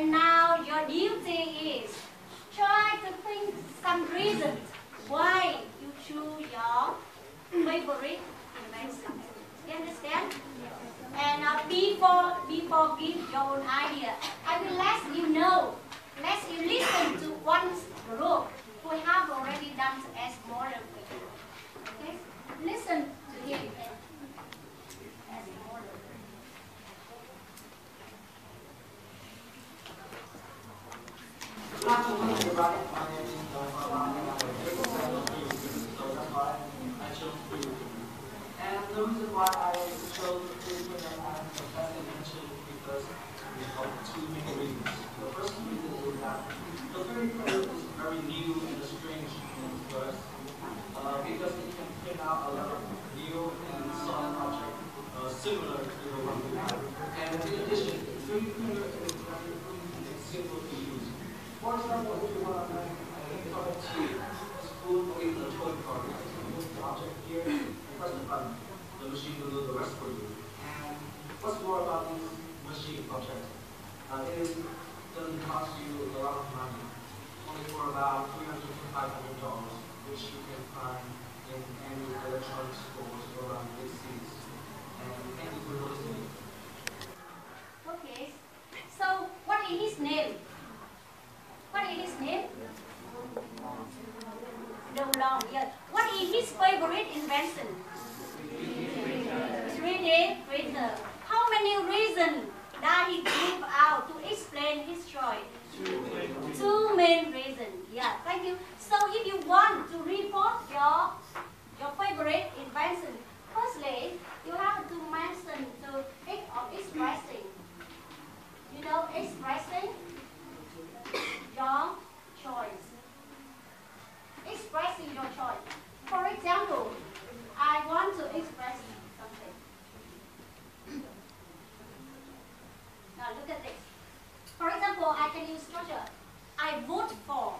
And now your duty is try to think some reasons why you choose your favorite invention. You understand? And before give your own idea, I will let you know. Let you listen to one group who have already done as model. Okay? Listen to him as model. Good afternoon, everybody. My name is I chose food. And the reason why I chose food as the best invention is because of two main reasons. The first reason is that the food is very new and strange to us because it can print out a lot of new and solid objects similar to the one we have. And in addition, 3D printer is very simple to use. For example, if you want to make a spoon or even a toy car, you can use the object here and press the button. The machine will do the rest for you. And what's more about this machine object? It doesn't cost you a lot of money, only for about $300 to $500, which you can find in any electronic stores around big cities. And thank you for listening. Okay. So what is his name? What is his name? Don't long, yes. What is his favorite invention? 3D printer. How many reasons does he give out to explain his choice? Two main reasons. Yeah, thank you. So if you want to report your favorite invention, firstly, you have to mention to expressing. You know, expressing your choice. Expressing your choice. For example, I want to express something. Now look at this. For example, I can use structure. I vote for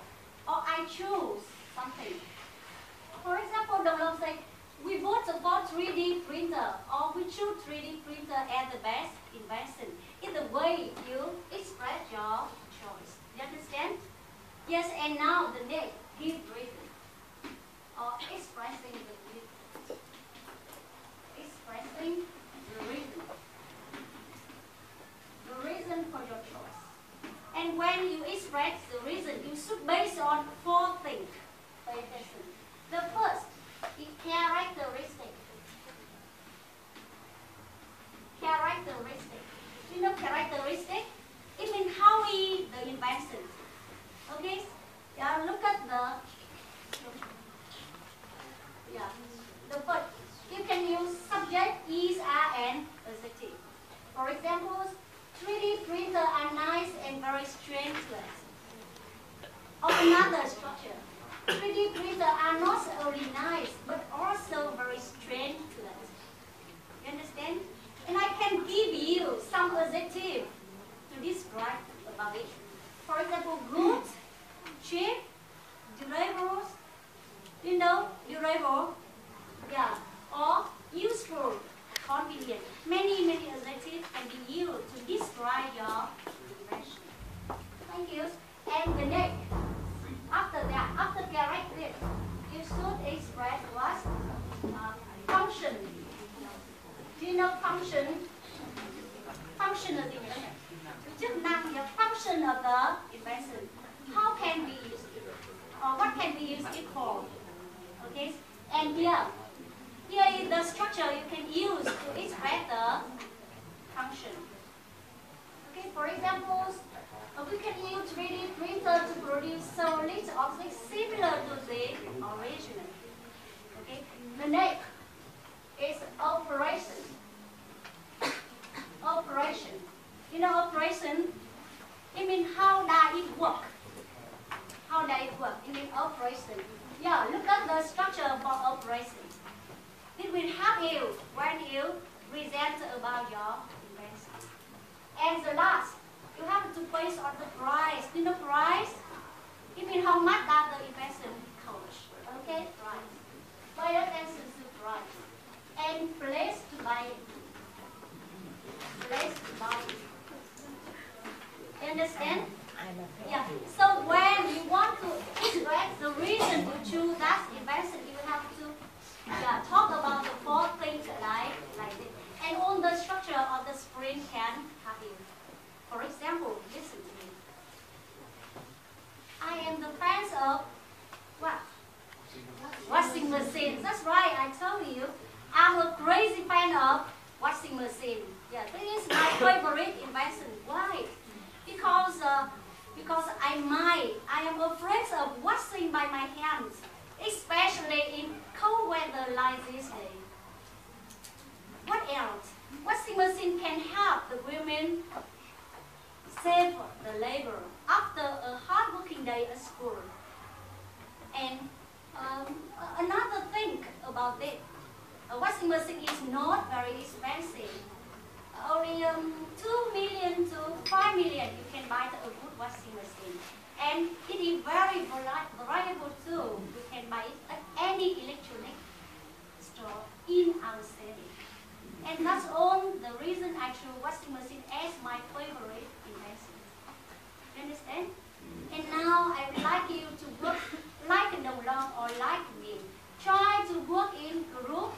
or I choose something. For example, Dong say, we vote for 3D printer or we choose 3D printer as the best invention. It's the way you express your choice. You understand? Yes, and now the next, give reason. Or expressing the reason. Expressing the reason. The reason for your choice. And when you express the reason, you should base on 4 things. Pay attention. The first is characteristic. Characteristic. You know characteristic? It means how is the invention. Okay? Yeah, look at the first. You can use subject, is, are, and adjective. For example, 3D printer are nice and very strengthless. Or another structure. 3D printer are not only nice, but also very strengthless. You understand? And I can give you some adjective to describe about it. For example, good, cheap, durable, you know, durable, yeah, or useful, convenient. Many adjectives can be used to describe your invention. Thank you. And the next, after that, after character, you should express what? Function. Do you know function? Function of the invention. Chức năng, the function of the invention. How can we use it? Or what can we use it for? Okay? And here is the structure you can use to express the function. Okay, for example, we can use 3D printer to produce solid objects similar to the original. Okay, the next is operation. Operation. You know operation? It means how does it work? How does it work? It means operation. Yeah, look at the structure for operation. It will help you when you present about your invention. And the last, you have to base on the price. You know price? It means how much does the invention cost. Okay, price. Pay attention to price. And place to buy it. Place to buy it. You understand? Yeah. So when you want to express the reason you choose that invention, you have to talk about the four things like this. And all the structure of the spring can have you. For example, listen to me. I am the fan of what? Washing machine. That's right, I told you. I'm a crazy fan of washing machine. Yeah, this is my favorite invention. Why? Because I am afraid of washing by my hands, especially in cold weather like this day. What else? Washing machine can help the women save the labor after a hard working day at school. And another thing about it, a washing machine is not very expensive. Only 2 million to 5 million you can buy a good washing machine. And it is very variable too. You can buy it at any electronic store in our city. And that's all the reason I chose washing machine as my favorite invention. You understand? And now I would like you to work like a Đồng Long or like me. Try to work in group